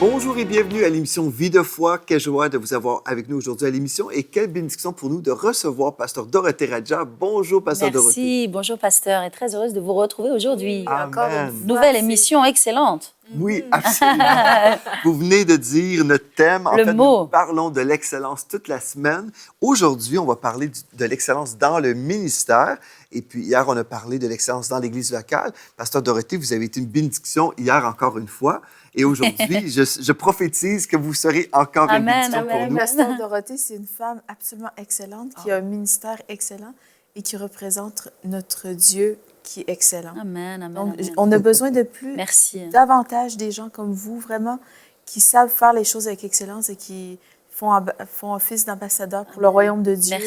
Bonjour et bienvenue à l'émission Vie de foi. Quelle joie de vous avoir avec nous aujourd'hui à l'émission et quelle bénédiction pour nous de recevoir Pasteur Dorothée Radja. Bonjour, Pasteur Dorothée. Merci, bonjour Pasteur, et très heureuse de vous retrouver aujourd'hui. Encore une fois. Nouvelle émission excellente. Oui, absolument. Vous venez de dire notre thème. En fait, mot. Nous parlons de l'excellence toute la semaine. Aujourd'hui, on va parler de l'excellence dans le ministère. Et puis, hier, on a parlé de l'excellence dans l'Église locale. Pasteur Dorothée, vous avez été une bénédiction hier encore une fois. Et aujourd'hui, je prophétise que vous serez encore une bénédiction pour nous. Pasteur Dorothée, c'est une femme absolument excellente, qui a un ministère excellent et qui représente notre Dieu qui est excellent. Amen, amen, Donc, amen. on a besoin de plus, davantage des gens comme vous, vraiment, qui savent faire les choses avec excellence et qui font office d'ambassadeur pour le royaume de Dieu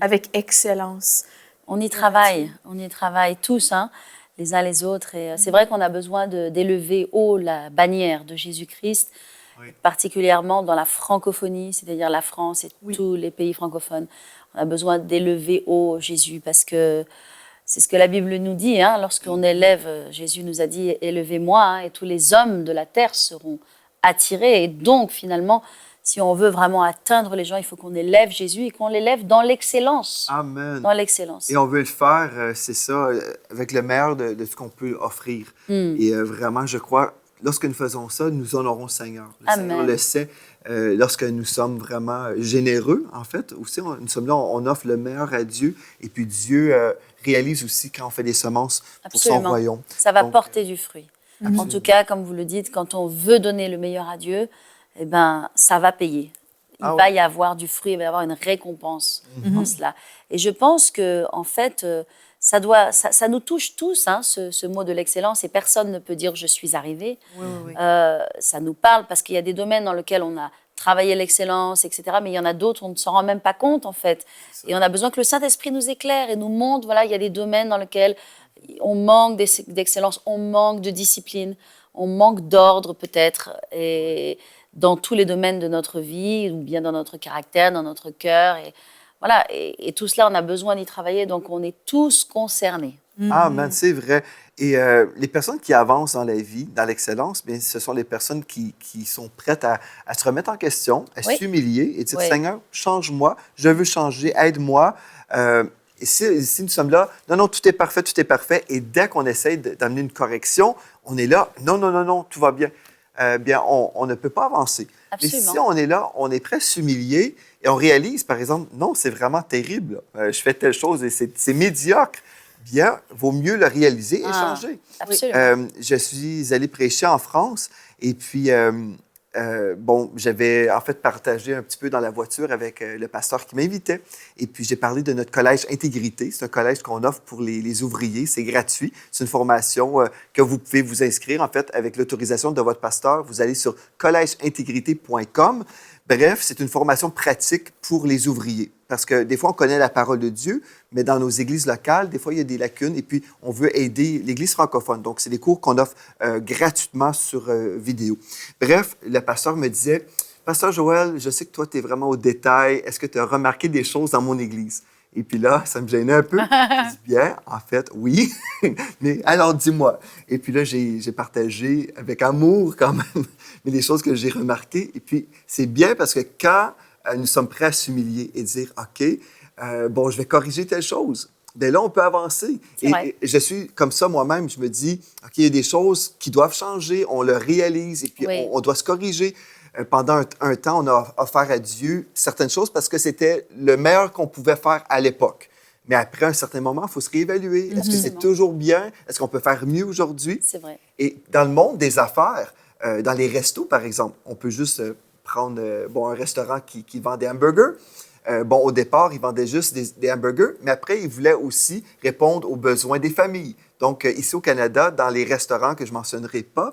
avec excellence. On y travaille tous, hein, les uns les autres. Et c'est vrai qu'on a besoin d'élever haut la bannière de Jésus-Christ, particulièrement dans la francophonie, c'est-à-dire la France et tous les pays francophones. On a besoin d'élever haut Jésus parce que c'est ce que la Bible nous dit. Hein, lorsqu'on élève, Jésus nous a dit « Élevez-moi hein, et tous les hommes de la terre seront attirés ». Et donc, finalement, si on veut vraiment atteindre les gens, il faut qu'on élève Jésus et qu'on l'élève dans l'excellence. Amen. Dans l'excellence. Et on veut le faire, c'est ça, avec le meilleur de ce qu'on peut offrir. Et vraiment, je crois, lorsque nous faisons ça, nous honorons le Seigneur. Le Seigneur le sait. Lorsque nous sommes vraiment généreux, en fait, aussi, nous sommes là, on offre le meilleur à Dieu. Et puis Dieu réalise aussi quand on fait des semences pour son royaume. Ça va porter du fruit. En tout cas, comme vous le dites, quand on veut donner le meilleur à Dieu, eh ben, ça va payer. Il va y avoir du fruit, il va y avoir une récompense dans cela. Et je pense que, en fait, ça nous touche tous, hein, ce mot de l'excellence, et personne ne peut dire « je suis arrivé ». Ça nous parle parce qu'il y a des domaines dans lesquels on a travaillé l'excellence, etc. Mais il y en a d'autres, on ne s'en rend même pas compte, en fait. Et on a besoin que le Saint-Esprit nous éclaire et nous montre, voilà, il y a des domaines dans lesquels on manque d'excellence, on manque de discipline, on manque d'ordre peut-être, et dans tous les domaines de notre vie, ou bien dans notre caractère, dans notre cœur. Et voilà, et tout cela, on a besoin d'y travailler, donc on est tous concernés. Amen, c'est vrai. Et les personnes qui avancent dans la vie, dans l'excellence, bien, ce sont les personnes qui sont prêtes à se remettre en question, à s'humilier et dire « Seigneur, change-moi, je veux changer, aide-moi ». Et si nous sommes là, non, tout est parfait. Et dès qu'on essaie d'amener une correction, on est là, non, tout va bien. Bien, on ne peut pas avancer. Absolument. Mais si on est là, on est prêt à s'humilier et on réalise, par exemple, non, c'est vraiment terrible, je fais telle chose et c'est médiocre. Bien, vaut mieux le réaliser et changer. Absolument. Je suis allé prêcher en France et puis, j'avais en fait partagé un petit peu dans la voiture avec le pasteur qui m'invitait. Et puis, j'ai parlé de notre collège Intégrité. C'est un collège qu'on offre pour les ouvriers. C'est gratuit. C'est une formation que vous pouvez vous inscrire, en fait, avec l'autorisation de votre pasteur. Vous allez sur collègeintégrité.com. Bref, c'est une formation pratique pour les ouvriers. Parce que des fois, on connaît la parole de Dieu, mais dans nos églises locales, des fois, il y a des lacunes et puis on veut aider l'Église francophone. Donc, c'est des cours qu'on offre gratuitement sur vidéo. Bref, le pasteur me disait, « Pasteur Joël, je sais que toi, tu es vraiment au détail. Est-ce que tu as remarqué des choses dans mon Église? » Et puis là, ça me gênait un peu. Je dis, bien, en fait, oui. Mais alors, dis-moi. Et puis là, j'ai partagé avec amour quand même mais les choses que j'ai remarquées. Et puis, c'est bien parce que quand nous sommes prêts à s'humilier et dire, OK, je vais corriger telle chose, bien là, on peut avancer. Et je suis comme ça moi-même. Je me dis, OK, il y a des choses qui doivent changer, on le réalise et puis on doit se corriger. Pendant un temps, on a offert à Dieu certaines choses parce que c'était le meilleur qu'on pouvait faire à l'époque. Mais après un certain moment, il faut se réévaluer. Est-ce que c'est toujours bien? Est-ce qu'on peut faire mieux aujourd'hui? C'est vrai. Et dans le monde des affaires, dans les restos, par exemple, on peut juste prendre un restaurant qui vend des hamburgers. Au départ, ils vendaient juste des hamburgers, mais après, ils voulaient aussi répondre aux besoins des familles. Donc, ici au Canada, dans les restaurants que je ne mentionnerai pas,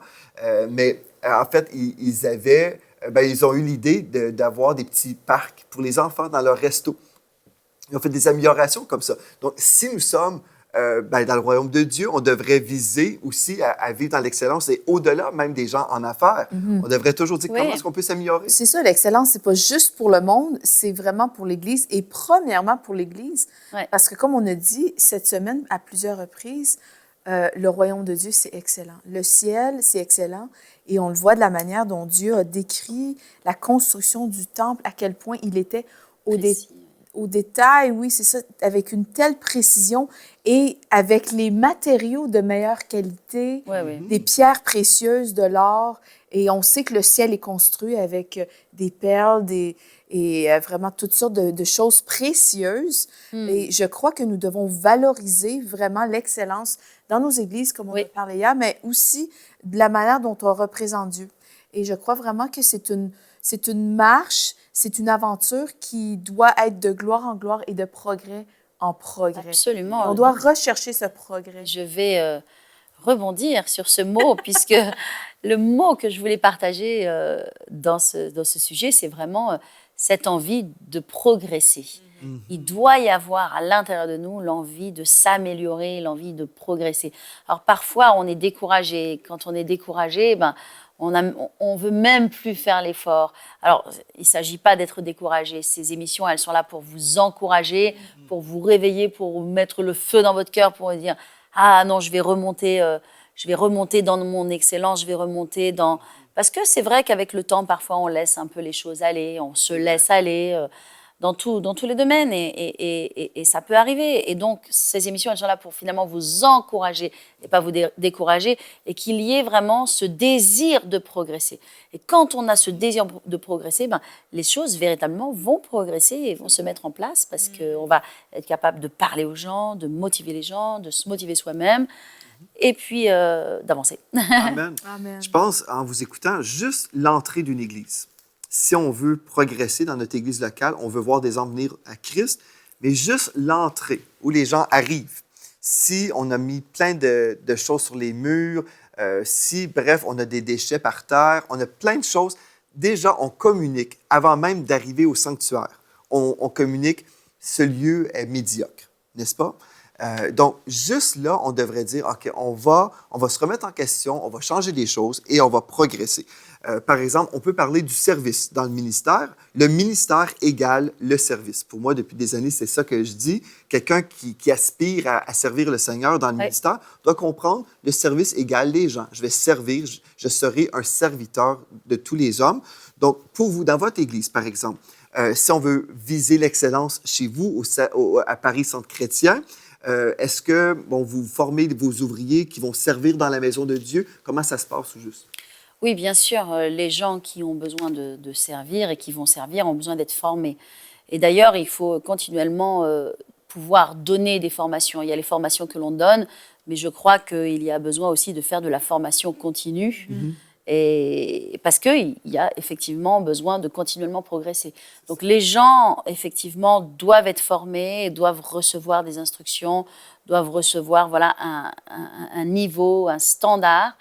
mais en fait, ils ont eu l'idée d'avoir des petits parcs pour les enfants dans leurs restos. Ils ont fait des améliorations comme ça. Donc, si nous sommes dans le royaume de Dieu, on devrait viser aussi à vivre dans l'excellence et au-delà même des gens en affaires. On devrait toujours dire comment est-ce qu'on peut s'améliorer. C'est ça, l'excellence, c'est pas juste pour le monde, c'est vraiment pour l'Église et premièrement pour l'Église. Parce que comme on a dit cette semaine à plusieurs reprises, le royaume de Dieu, c'est excellent. Le ciel, c'est excellent. Et on le voit de la manière dont Dieu a décrit la construction du temple, à quel point il était au détail, oui, c'est ça, avec une telle précision et avec les matériaux de meilleure qualité, des pierres précieuses, de l'or. Et on sait que le ciel est construit avec des perles, et vraiment toutes sortes de choses précieuses. Et je crois que nous devons valoriser vraiment l'excellence dans nos églises, comme on a parlé hier, mais aussi de la manière dont on représente Dieu. Et je crois vraiment que c'est une marche, c'est une aventure qui doit être de gloire en gloire et de progrès en progrès. Absolument. Et on doit rechercher ce progrès. Je vais rebondir sur ce mot, puisque le mot que je voulais partager dans ce sujet, c'est vraiment cette envie de progresser. Il doit y avoir à l'intérieur de nous l'envie de s'améliorer, l'envie de progresser. Alors parfois, on est découragé. Quand on est découragé, on veut même plus faire l'effort. Alors, il ne s'agit pas d'être découragé. Ces émissions, elles sont là pour vous encourager, pour vous réveiller, pour mettre le feu dans votre cœur, pour vous dire « Ah non, je vais remonter dans mon excellence, je vais remonter dans… » Parce que c'est vrai qu'avec le temps, parfois, on laisse un peu les choses aller, on se laisse aller dans tous les domaines et ça peut arriver. Et donc, ces émissions, elles sont là pour finalement vous encourager et pas vous décourager et qu'il y ait vraiment ce désir de progresser. Et quand on a ce désir de progresser, les choses véritablement vont progresser et vont se mettre en place parce qu'on va être capable de parler aux gens, de motiver les gens, de se motiver soi-même et puis d'avancer. Amen. Amen. Je pense, en vous écoutant, juste l'entrée d'une église. Si on veut progresser dans notre église locale, on veut voir des hommes venir à Christ, mais juste l'entrée où les gens arrivent. Si on a mis plein de choses sur les murs, bref, on a des déchets par terre, on a plein de choses, déjà, on communique avant même d'arriver au sanctuaire. On communique, ce lieu est médiocre, n'est-ce pas? Donc, juste là, on devrait dire, OK, on va se remettre en question, on va changer des choses et on va progresser. Par exemple, on peut parler du service dans le ministère. Le ministère égale le service. Pour moi, depuis des années, c'est ça que je dis. Quelqu'un qui aspire à servir le Seigneur dans le ministère doit comprendre le service égale les gens. Je vais servir, je serai un serviteur de tous les hommes. Donc, pour vous, dans votre église, par exemple, si on veut viser l'excellence chez vous, à Paris Centre Chrétien, est-ce que vous formez vos ouvriers qui vont servir dans la maison de Dieu? Comment ça se passe au juste? Oui, bien sûr, les gens qui ont besoin de servir et qui vont servir ont besoin d'être formés. Et d'ailleurs, il faut continuellement pouvoir donner des formations. Il y a les formations que l'on donne, mais je crois qu'il y a besoin aussi de faire de la formation continue. Et parce qu'il y a effectivement besoin de continuellement progresser. Donc les gens, effectivement, doivent être formés, doivent recevoir des instructions, doivent recevoir un niveau, un standard,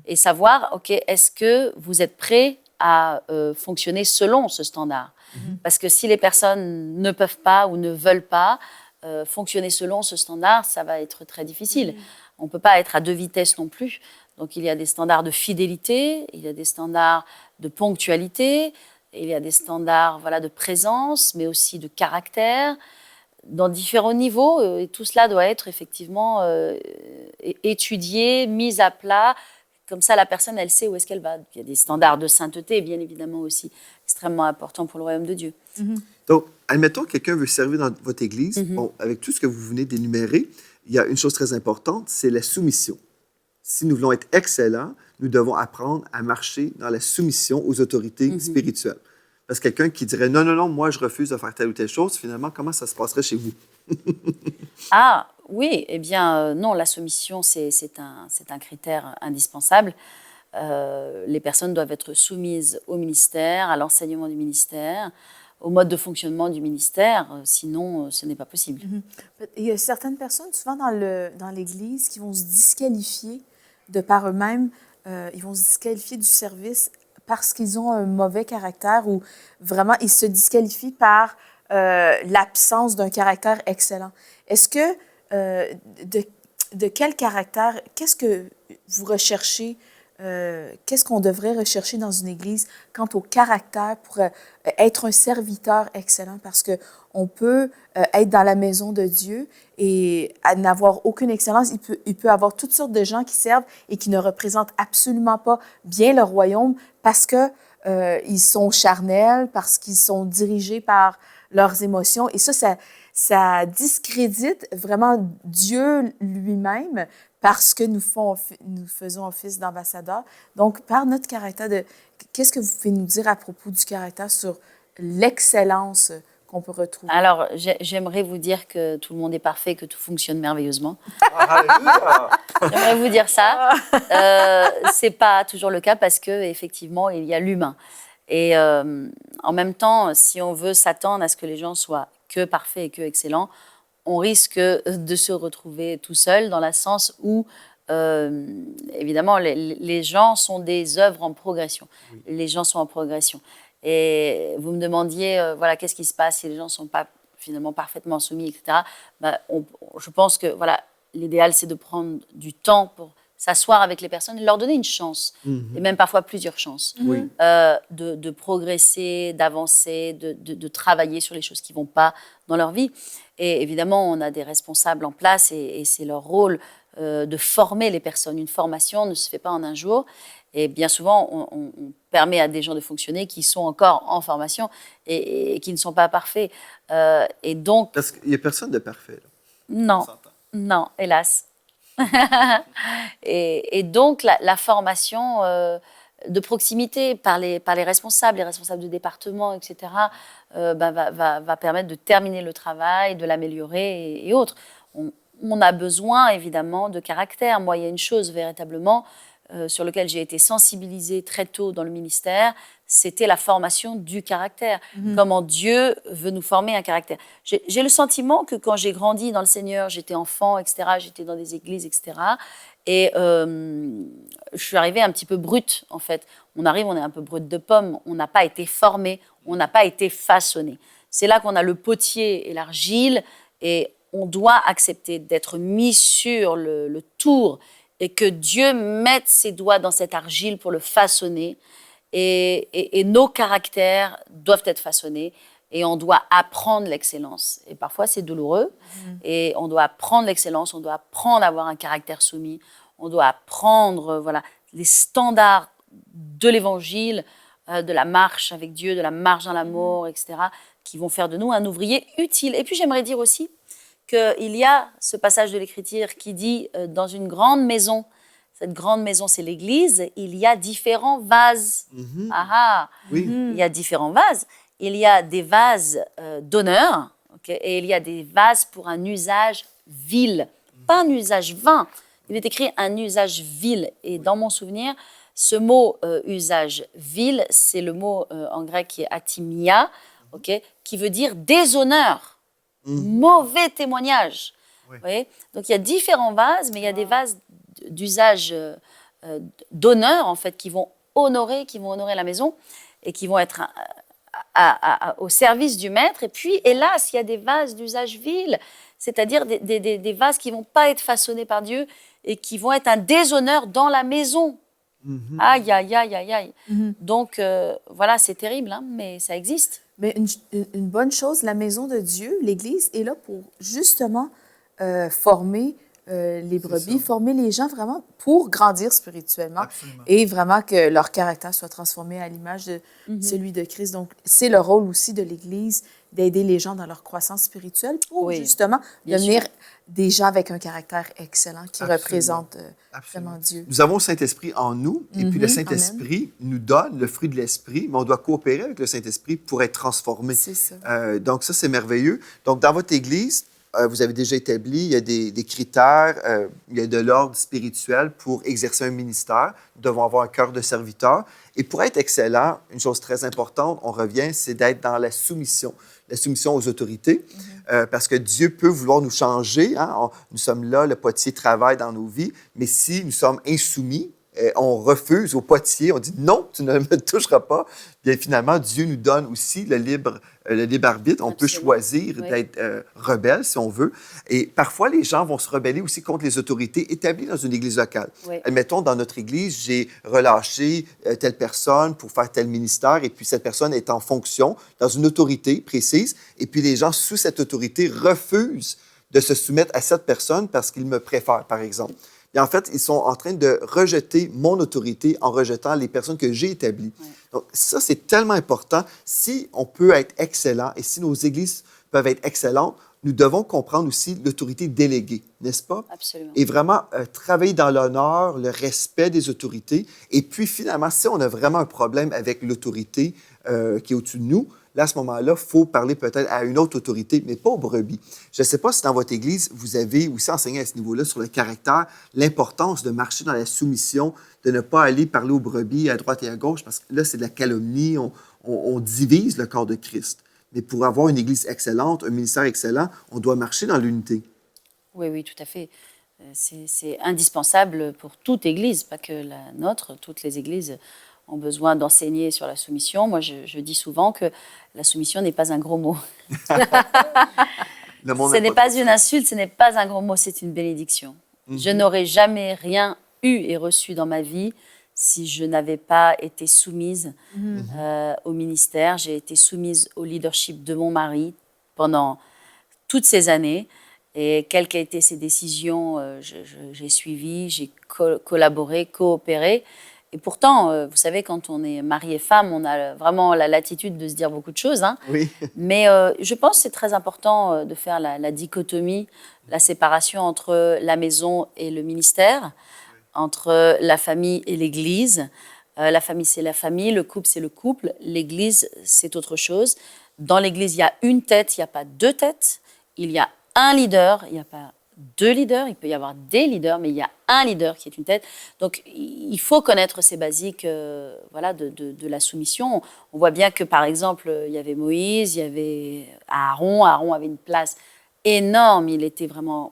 et savoir, OK, est-ce que vous êtes prêts à fonctionner selon ce standard? Parce que si les personnes ne peuvent pas ou ne veulent pas fonctionner selon ce standard, ça va être très difficile. On ne peut pas être à deux vitesses non plus. Donc, il y a des standards de fidélité, il y a des standards de ponctualité, il y a des standards de présence, mais aussi de caractère, dans différents niveaux. Et tout cela doit être effectivement étudié, mis à plat. Comme ça, la personne, elle sait où est-ce qu'elle va. Il y a des standards de sainteté, bien évidemment aussi, extrêmement importants pour le royaume de Dieu. Donc, admettons que quelqu'un veut servir dans votre église. Avec tout ce que vous venez d'énumérer, il y a une chose très importante, c'est la soumission. Si nous voulons être excellents, nous devons apprendre à marcher dans la soumission aux autorités spirituelles. Parce que quelqu'un qui dirait « Non, moi, je refuse de faire telle ou telle chose », finalement, comment ça se passerait chez vous? Ah, oui, eh bien, non, la soumission, c'est un critère indispensable. Les personnes doivent être soumises au ministère, à l'enseignement du ministère, au mode de fonctionnement du ministère, sinon ce n'est pas possible. Il y a certaines personnes, souvent dans l'Église, qui vont se disqualifier de par eux-mêmes, ils vont se disqualifier du service parce qu'ils ont un mauvais caractère ou vraiment ils se disqualifient par l'absence d'un caractère excellent. Est-ce que, de quel caractère, qu'est-ce que vous recherchez qu'est-ce qu'on devrait rechercher dans une Église quant au caractère pour être un serviteur excellent? Parce qu'on peut être dans la maison de Dieu et n'avoir aucune excellence. Il peut y avoir toutes sortes de gens qui servent et qui ne représentent absolument pas bien le royaume parce que ils sont charnels, parce qu'ils sont dirigés par leurs émotions. Et ça discrédite vraiment Dieu lui-même parce que nous faisons office d'ambassadeur. Donc, par notre caractère, qu'est-ce que vous pouvez nous dire à propos du caractère sur l'excellence qu'on peut retrouver? Alors, j'aimerais vous dire que tout le monde est parfait, que tout fonctionne merveilleusement. J'aimerais vous dire ça. C'est pas toujours le cas parce que effectivement, il y a l'humain. Et en même temps, si on veut s'attendre à ce que les gens soient que parfaits et que excellents, on risque de se retrouver tout seul dans le sens où, évidemment, les gens sont des œuvres en progression. Oui. Les gens sont en progression. Et vous me demandiez, voilà, qu'est-ce qui se passe si les gens ne sont pas finalement parfaitement soumis, etc. Je pense que voilà, l'idéal, c'est de prendre du temps pour s'asseoir avec les personnes et leur donner une chance, et même parfois plusieurs chances, de progresser, d'avancer, de travailler sur les choses qui ne vont pas dans leur vie. Et évidemment, on a des responsables en place et c'est leur rôle de former les personnes. Une formation ne se fait pas en un jour. Et bien souvent, on permet à des gens de fonctionner qui sont encore en formation et qui ne sont pas parfaits. Et donc, parce qu'il n'y a personne de parfait. Là. Non, hélas. et donc, la formation de proximité par les responsables de département, etc., va permettre de terminer le travail, de l'améliorer et autres. On a besoin, évidemment, de caractère. Moi, il y a une chose véritablement sur laquelle j'ai été sensibilisée très tôt dans le ministère, c'était la formation du caractère. Comment Dieu veut nous former un caractère. J'ai le sentiment que quand j'ai grandi dans le Seigneur, j'étais enfant, etc., j'étais dans des églises, etc., et je suis arrivée un petit peu brute, en fait. On est un peu brute de pomme, on n'a pas été formé, on n'a pas été façonné. C'est là qu'on a le potier et l'argile, et on doit accepter d'être mis sur le tour et que Dieu mette ses doigts dans cette argile pour le façonner. Et nos caractères doivent être façonnés et on doit apprendre l'excellence. Et parfois, c'est douloureux. Et on doit apprendre l'excellence, on doit apprendre à avoir un caractère soumis, on doit apprendre les standards de l'Évangile, de la marche avec Dieu, de la marche dans l'amour, etc., qui vont faire de nous un ouvrier utile. Et puis, j'aimerais dire aussi qu'il y a ce passage de l'Écriture qui dit dans une grande maison, cette grande maison c'est l'Église, il y a différents vases. Oui. Il y a différents vases. Il y a des vases d'honneur, et il y a des vases pour un usage vil, pas un usage vain. Il est écrit un usage vil. Et dans mon souvenir, ce mot usage vil, c'est le mot en grec qui est atimia, qui veut dire déshonneur. Mauvais témoignage. Oui. Vous voyez? Donc, il y a différents vases, mais il y a des vases d'usage d'honneur, en fait, qui vont honorer la maison et qui vont être au service du maître. Et puis, hélas, il y a des vases d'usage vil, c'est-à-dire des vases qui ne vont pas être façonnés par Dieu et qui vont être un déshonneur dans la maison. Aïe, aïe, aïe, aïe, aïe. Donc, voilà, c'est terrible, hein, mais ça existe. Mais une bonne chose, la maison de Dieu, l'Église, est là pour justement former les brebis, former les gens vraiment pour grandir spirituellement. Absolument. Et vraiment que leur caractère soit transformé à l'image de celui de Christ. Donc, c'est le rôle aussi de l'Église d'aider les gens dans leur croissance spirituelle pour justement devenir des gens avec un caractère excellent qui représentent vraiment Dieu. Nous avons le Saint-Esprit en nous et puis le Saint-Esprit nous donne le fruit de l'Esprit, mais on doit coopérer avec le Saint-Esprit pour être transformé. C'est ça. Donc ça, c'est merveilleux. Donc dans votre Église, vous avez déjà établi, il y a des critères, il y a de l'ordre spirituel pour exercer un ministère. Nous devons avoir un cœur de serviteur. Et pour être excellent, une chose très importante, on revient, c'est d'être dans la soumission aux autorités, parce que Dieu peut vouloir nous changer. Hein? Nous sommes là, le potier travaille dans nos vies, mais si nous sommes insoumis, on refuse au potier, on dit non, tu ne me toucheras pas. Bien finalement, Dieu nous donne aussi le libre arbitre. On peut choisir d'être rebelle si on veut. Et parfois, les gens vont se rebeller aussi contre les autorités établies dans une église locale. Oui. Admettons, dans notre église, j'ai relâché telle personne pour faire tel ministère et puis cette personne est en fonction dans une autorité précise et puis les gens sous cette autorité refusent de se soumettre à cette personne parce qu'ils me préfèrent, par exemple. Et en fait, ils sont en train de rejeter mon autorité en rejetant les personnes que j'ai établies. Oui. Donc, ça, c'est tellement important. Si on peut être excellent et si nos églises peuvent être excellentes, nous devons comprendre aussi l'autorité déléguée, n'est-ce pas? Absolument. Et vraiment travailler dans l'honneur, le respect des autorités. Et puis, finalement, si on a vraiment un problème avec l'autorité qui est au-dessus de nous, là, à ce moment-là, il faut parler peut-être à une autre autorité, mais pas aux brebis. Je ne sais pas si dans votre Église, vous avez aussi enseigné à ce niveau-là sur le caractère, l'importance de marcher dans la soumission, de ne pas aller parler aux brebis à droite et à gauche, parce que là, c'est de la calomnie, on divise le corps de Christ. Mais pour avoir une Église excellente, un ministère excellent, on doit marcher dans l'unité. Oui, oui, tout à fait. C'est indispensable pour toute Église, pas que la nôtre, toutes les Églises ont besoin d'enseigner sur la soumission. Moi, je dis souvent que la soumission n'est pas un gros mot. Ce n'est pas une insulte, ce n'est pas un gros mot, c'est une bénédiction. Je n'aurais jamais rien eu et reçu dans ma vie si je n'avais pas été soumise au ministère. J'ai été soumise au leadership de mon mari pendant toutes ces années. Et quelles qu'aient été ses décisions, j'ai suivi, j'ai collaboré, coopéré. Et pourtant, vous savez, quand on est mari et femme, on a vraiment la latitude de se dire beaucoup de choses. Hein. Oui. Mais je pense que c'est très important de faire la dichotomie, la séparation entre la maison et le ministère, entre la famille et l'Église. La famille, c'est la famille, le couple, c'est le couple, l'Église, c'est autre chose. Dans l'Église, il y a une tête, il n'y a pas deux têtes. Il y a un leader, il n'y a pas deux leaders, il peut y avoir des leaders, mais il y a un leader qui est une tête. Donc, il faut connaître ces basiques voilà, de la soumission. On voit bien que, par exemple, il y avait Moïse, il y avait Aaron. Aaron avait une place énorme. Il était vraiment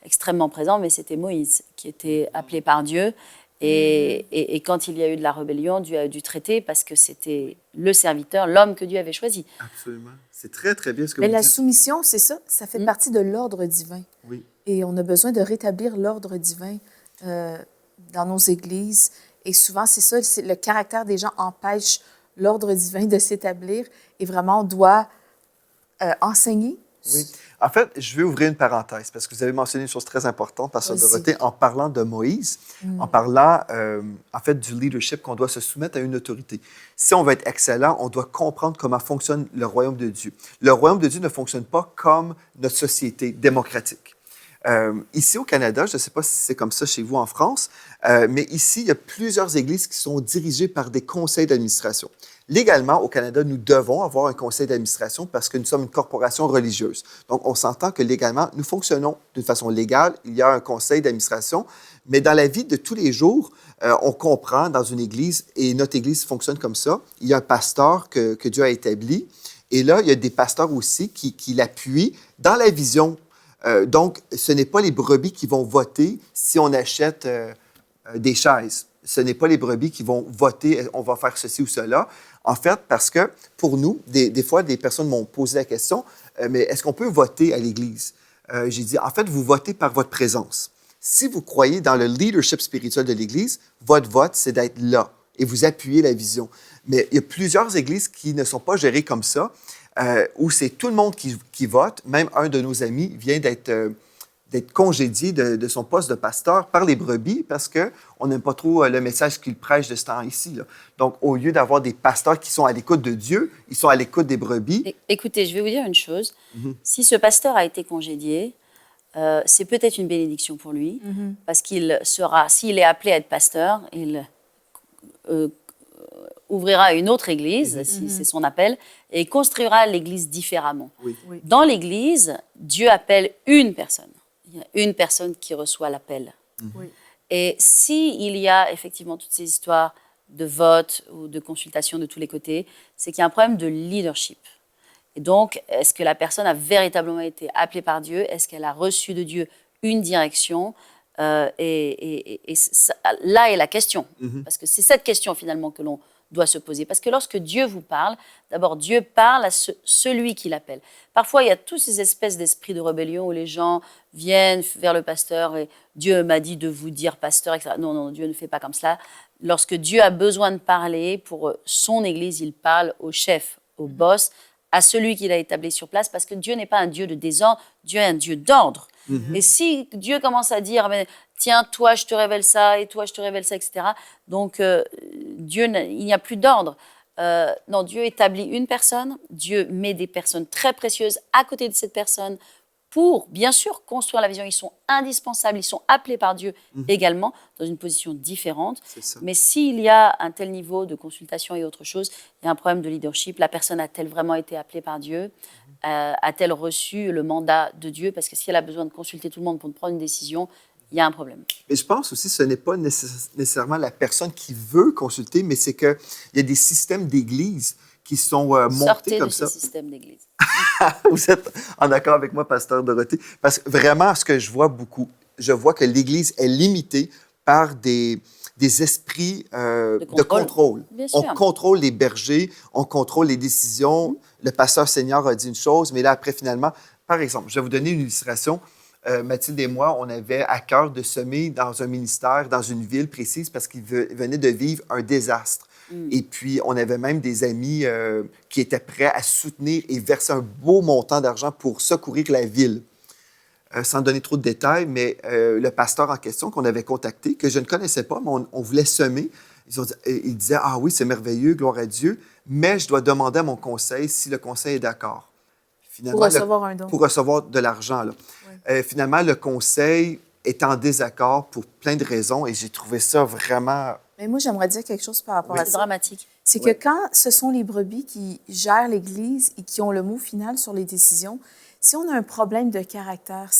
extrêmement présent, mais c'était Moïse qui était appelé par Dieu. Et quand il y a eu de la rébellion, Dieu a dû traiter parce que c'était le serviteur, l'homme que Dieu avait choisi. Absolument. C'est très, très bien ce que vous dites. Mais la soumission, c'est ça. Ça fait partie de l'ordre divin. Oui. Et on a besoin de rétablir l'ordre divin dans nos églises. Et souvent, c'est ça, le caractère des gens empêche l'ordre divin de s'établir. Et vraiment, on doit enseigner. Oui. En fait, je vais ouvrir une parenthèse parce que vous avez mentionné une chose très importante, Pasteur Dorothée, en parlant de Moïse, en parlant en fait du leadership, qu'on doit se soumettre à une autorité. Si on veut être excellent, on doit comprendre comment fonctionne le royaume de Dieu. Le royaume de Dieu ne fonctionne pas comme notre société démocratique. Ici au Canada, je ne sais pas si c'est comme ça chez vous en France, mais ici, il y a plusieurs églises qui sont dirigées par des conseils d'administration. Légalement, au Canada, nous devons avoir un conseil d'administration parce que nous sommes une corporation religieuse. Donc, on s'entend que légalement, nous fonctionnons d'une façon légale. Il y a un conseil d'administration. Mais dans la vie de tous les jours, on comprend dans une église, et notre église fonctionne comme ça, il y a un pasteur que Dieu a établi. Et là, il y a des pasteurs aussi qui l'appuient dans la vision. Donc, ce n'est pas les brebis qui vont voter si on achète des chaises. Ce n'est pas les brebis qui vont voter, on va faire ceci ou cela. En fait, parce que pour nous, des fois, des personnes m'ont posé la question, mais est-ce qu'on peut voter à l'Église? J'ai dit, en fait, vous votez par votre présence. Si vous croyez dans le leadership spirituel de l'Église, votre vote, c'est d'être là et vous appuyez la vision. Mais il y a plusieurs églises qui ne sont pas gérées comme ça, où c'est tout le monde qui vote. Même un de nos amis vient d'être congédié de son poste de pasteur par les brebis parce qu'on n'aime pas trop le message qu'il prêche de ce temps-ci. Donc, au lieu d'avoir des pasteurs qui sont à l'écoute de Dieu, ils sont à l'écoute des brebis. Écoutez, je vais vous dire une chose. Si ce pasteur a été congédié, c'est peut-être une bénédiction pour lui parce qu'il sera, s'il est appelé à être pasteur, il ouvrira une autre église, si c'est son appel, et construira l'église différemment. Oui. Oui. Dans l'église, Dieu appelle une personne. Il y a une personne qui reçoit l'appel. Oui. Et s'il y a effectivement toutes ces histoires de vote ou de consultation de tous les côtés, c'est qu'il y a un problème de leadership. Et donc, est-ce que la personne a véritablement été appelée par Dieu? Est-ce qu'elle a reçu de Dieu une direction? Là est la question. Parce que c'est cette question finalement que l'on doit se poser. Parce que lorsque Dieu vous parle, d'abord Dieu parle à celui qui l'appelle. Parfois, il y a toutes ces espèces d'esprits de rébellion où les gens viennent vers le pasteur et Dieu m'a dit de vous dire pasteur, etc. Non, non, Dieu ne fait pas comme cela. Lorsque Dieu a besoin de parler pour son Église, il parle au chef, au boss, à celui qu'il a établi sur place, parce que Dieu n'est pas un Dieu de désordre, Dieu est un Dieu d'ordre. Et si Dieu commence à dire, tiens, toi, je te révèle ça, et toi, je te révèle ça, etc., donc Dieu, il n'y a plus d'ordre. Non, Dieu établit une personne, Dieu met des personnes très précieuses à côté de cette personne pour, bien sûr, construire la vision. Ils sont indispensables, ils sont appelés par Dieu également, dans une position différente. Mais s'il y a un tel niveau de consultation et autre chose, il y a un problème de leadership. La personne a-t-elle vraiment été appelée par Dieu? A-t-elle reçu le mandat de Dieu? Parce que si elle a besoin de consulter tout le monde pour prendre une décision, il y a un problème. Mais je pense aussi que ce n'est pas nécessairement la personne qui veut consulter, mais c'est qu'il y a des systèmes d'église qui sont montés comme ça. Sortez de ces systèmes d'église. Vous êtes en accord avec moi, pasteur Dorothée? Parce que vraiment, ce que je vois beaucoup, je vois que l'Église est limitée par des esprits de contrôle. On contrôle les bergers, on contrôle les décisions. Le pasteur senior a dit une chose, mais là, après, finalement, par exemple, je vais vous donner une illustration. Mathilde et moi, on avait à cœur de semer dans un ministère, dans une ville précise, parce qu'il venait de vivre un désastre. Et puis, on avait même des amis qui étaient prêts à soutenir et verser un beau montant d'argent pour secourir la ville. Sans donner trop de détails, mais le pasteur en question qu'on avait contacté, que je ne connaissais pas, mais on voulait semer, il disait « Ah oui, c'est merveilleux, gloire à Dieu, mais je dois demander à mon conseil si le conseil est d'accord. » Finalement, pour recevoir un don. Pour recevoir de l'argent. Oui. Finalement, le conseil est en désaccord pour plein de raisons et j'ai trouvé ça vraiment... Mais moi, j'aimerais dire quelque chose par rapport à ça. C'est dramatique. C'est que quand ce sont les brebis qui gèrent l'Église et qui ont le mot final sur les décisions, si on a un problème de caractère,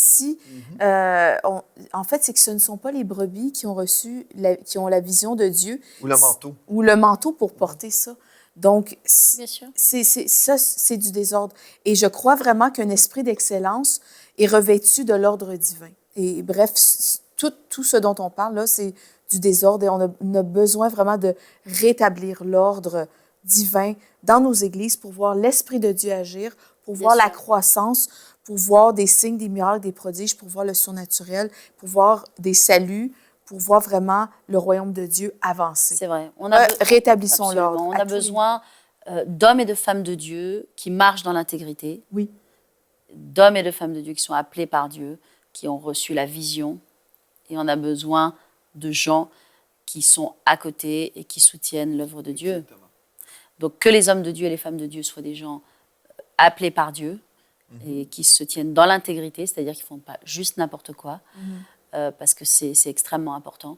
en fait, c'est que ce ne sont pas les brebis qui ont reçu, qui ont la vision de Dieu. Ou le manteau. Ou le manteau pour porter ça. Donc, bien sûr. C'est du désordre. Et je crois vraiment qu'un esprit d'excellence est revêtu de l'ordre divin. Et bref, tout ce dont on parle là, c'est du désordre et on a besoin vraiment de rétablir l'ordre divin dans nos églises pour voir l'Esprit de Dieu agir, pour voir la croissance, pour voir des signes, des miracles, des prodiges, pour voir le surnaturel, pour voir des saluts, pour voir vraiment le royaume de Dieu avancer. C'est vrai. Rétablissons l'ordre. On a besoin d'hommes et de femmes de Dieu qui marchent dans l'intégrité. Oui. D'hommes et de femmes de Dieu qui sont appelés par Dieu, qui ont reçu la vision. Et on a besoin de gens qui sont à côté et qui soutiennent l'œuvre de Dieu. Exactement. Donc, que les hommes de Dieu et les femmes de Dieu soient des gens appelés par Dieu et qui se tiennent dans l'intégrité, c'est-à-dire qu'ils ne font pas juste n'importe quoi, parce que c'est extrêmement important.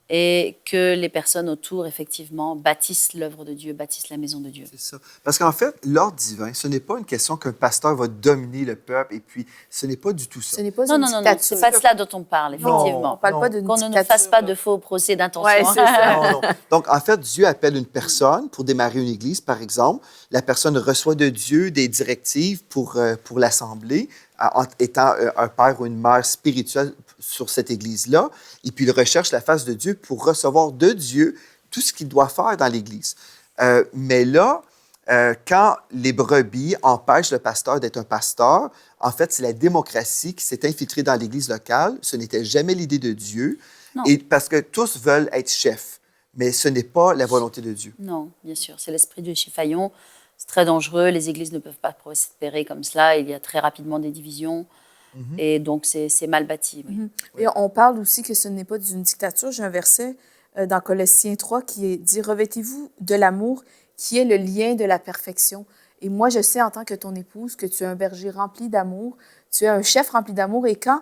Et que les personnes autour, effectivement, bâtissent l'œuvre de Dieu, bâtissent la maison de Dieu. C'est ça. Parce qu'en fait, l'ordre divin, ce n'est pas une question qu'un pasteur va dominer le peuple, et puis ce n'est pas du tout ça. Ce n'est pas non, c'est pas de cela dont on parle, effectivement. Non, on parle pas d'une dictature. Qu'on ne fasse pas de faux procès d'intention. Ouais, c'est ça. Non. Donc, en fait, Dieu appelle une personne pour démarrer une église, par exemple. La personne reçoit de Dieu des directives pour l'assemblée, en étant un père ou une mère spirituelle sur cette église-là, et puis il recherche la face de Dieu pour recevoir de Dieu tout ce qu'il doit faire dans l'église. Mais là, quand les brebis empêchent le pasteur d'être un pasteur, en fait, c'est la démocratie qui s'est infiltrée dans l'église locale. Ce n'était jamais l'idée de Dieu, et parce que tous veulent être chefs, mais ce n'est pas la volonté de Dieu. Non, bien sûr, c'est l'esprit de Chiphayon. C'est très dangereux, les églises ne peuvent pas prospérer comme cela, il y a très rapidement des divisions, et donc c'est mal bâti. Oui. Et on parle aussi que ce n'est pas d'une dictature. J'ai un verset dans Colossiens 3 qui dit « Revêtez-vous de l'amour qui est le lien de la perfection. » Et moi, je sais en tant que ton épouse que tu es un berger rempli d'amour, tu es un chef rempli d'amour, et quand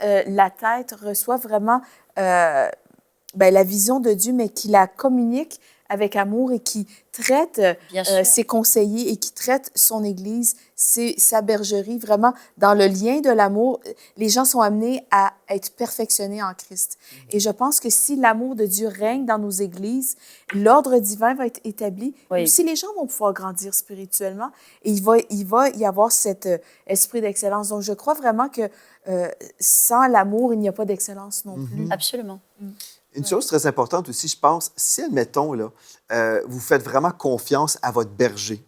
la tête reçoit vraiment la vision de Dieu, mais qu'il la communique avec amour et qui traite ses conseillers et qui traite son Église, sa bergerie, vraiment dans le lien de l'amour. Les gens sont amenés à être perfectionnés en Christ. Et je pense que si l'amour de Dieu règne dans nos églises, l'ordre divin va être établi. Oui. Aussi, les gens vont pouvoir grandir spirituellement et il va y avoir cet esprit d'excellence. Donc, je crois vraiment que sans l'amour, il n'y a pas d'excellence non plus. Absolument. Une chose très importante aussi, je pense, si, admettons, là, vous faites vraiment confiance à votre berger,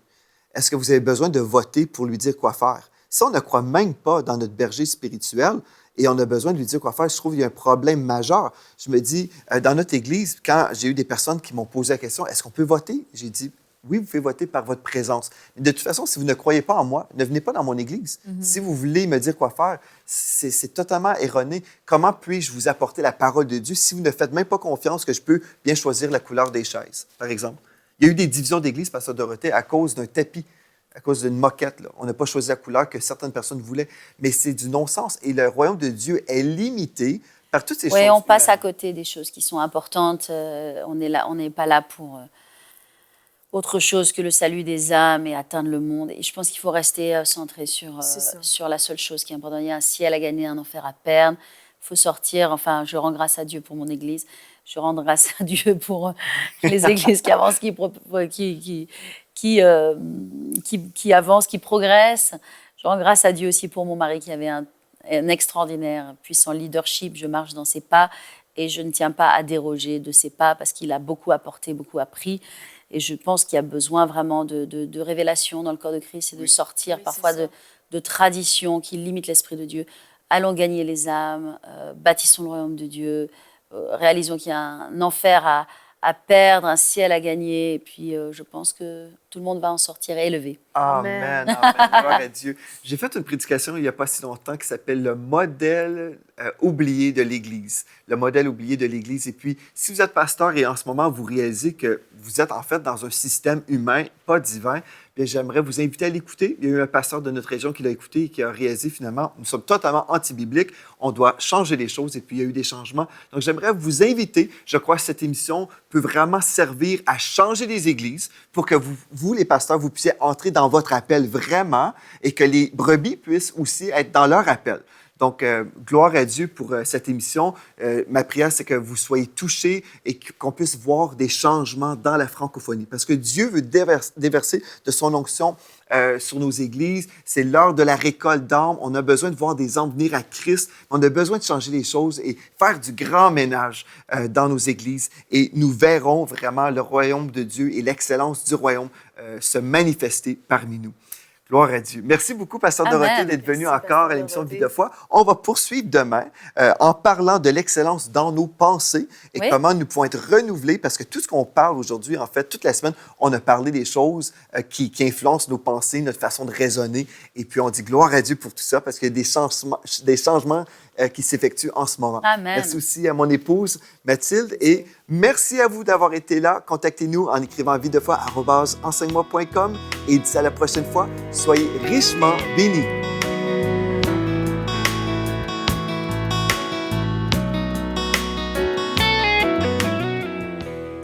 est-ce que vous avez besoin de voter pour lui dire quoi faire? Si on ne croit même pas dans notre berger spirituel et on a besoin de lui dire quoi faire, je trouve qu'il y a un problème majeur. Je me dis, dans notre Église, quand j'ai eu des personnes qui m'ont posé la question, est-ce qu'on peut voter? J'ai dit, oui, vous pouvez voter par votre présence. Mais de toute façon, si vous ne croyez pas en moi, ne venez pas dans mon Église. Si vous voulez me dire quoi faire, c'est totalement erroné. Comment puis-je vous apporter la parole de Dieu si vous ne faites même pas confiance que je peux bien choisir la couleur des chaises, par exemple? Il y a eu des divisions d'Église, Pasteur Dorothée, à cause d'un tapis, à cause d'une moquette. Là. On n'a pas choisi la couleur que certaines personnes voulaient. Mais c'est du non-sens. Et le royaume de Dieu est limité par toutes ces choses. Oui, on passe à côté des choses qui sont importantes. On n'est pas là pour autre chose que le salut des âmes et atteindre le monde. Et je pense qu'il faut rester centré sur la seule chose qui est importante. Il y a un ciel à gagner, un enfer à perdre. Il faut sortir. Enfin, je rends grâce à Dieu pour mon Église. Je rends grâce à Dieu pour les églises qui avancent, qui avancent, qui progressent. Je rends grâce à Dieu aussi pour mon mari qui avait un extraordinaire, puissant leadership. Je marche dans ses pas et je ne tiens pas à déroger de ses pas parce qu'il a beaucoup apporté, beaucoup appris. Et je pense qu'il y a besoin vraiment de révélation dans le corps de Christ et de sortir parfois de traditions qui limitent l'Esprit de Dieu. Allons gagner les âmes, bâtissons le royaume de Dieu, réalisons qu'il y a un enfer à perdre, un ciel à gagner. Et puis, je pense que tout le monde va en sortir élevé. Amen. Amen. Gloire à Dieu. J'ai fait une prédication il n'y a pas si longtemps qui s'appelle « Le modèle oublié de l'Église ». Le modèle oublié de l'Église. Et puis, si vous êtes pasteur et en ce moment, vous réalisez que vous êtes en fait dans un système humain, pas divin, bien, j'aimerais vous inviter à l'écouter. Il y a eu un pasteur de notre région qui l'a écouté et qui a réalisé finalement, nous sommes totalement anti-bibliques, on doit changer les choses et puis il y a eu des changements. Donc, j'aimerais vous inviter, je crois que cette émission peut vraiment servir à changer les églises pour que vous, les pasteurs, vous puissiez entrer dans votre appel vraiment et que les brebis puissent aussi être dans leur appel. Donc, gloire à Dieu pour cette émission. Ma prière, c'est que vous soyez touchés et qu'on puisse voir des changements dans la francophonie. Parce que Dieu veut déverser de son onction sur nos églises. C'est l'heure de la récolte d'âmes. On a besoin de voir des âmes venir à Christ. On a besoin de changer les choses et faire du grand ménage dans nos églises. Et nous verrons vraiment le royaume de Dieu et l'excellence du royaume se manifester parmi nous. Gloire à Dieu. Merci beaucoup, Pasteur Dorothée, d'être venu encore à l'émission de Vie de foi. On va poursuivre demain en parlant de l'excellence dans nos pensées et comment nous pouvons être renouvelés parce que tout ce qu'on parle aujourd'hui, en fait, toute la semaine, on a parlé des choses qui influencent nos pensées, notre façon de raisonner. Et puis, on dit gloire à Dieu pour tout ça parce qu'il y a des changements qui s'effectuent en ce moment. Amen. Merci aussi à mon épouse, Mathilde. Et merci à vous d'avoir été là. Contactez-nous en écrivant videfoi@enseigne-moi.com et d'ici à la prochaine fois, soyez richement bénis.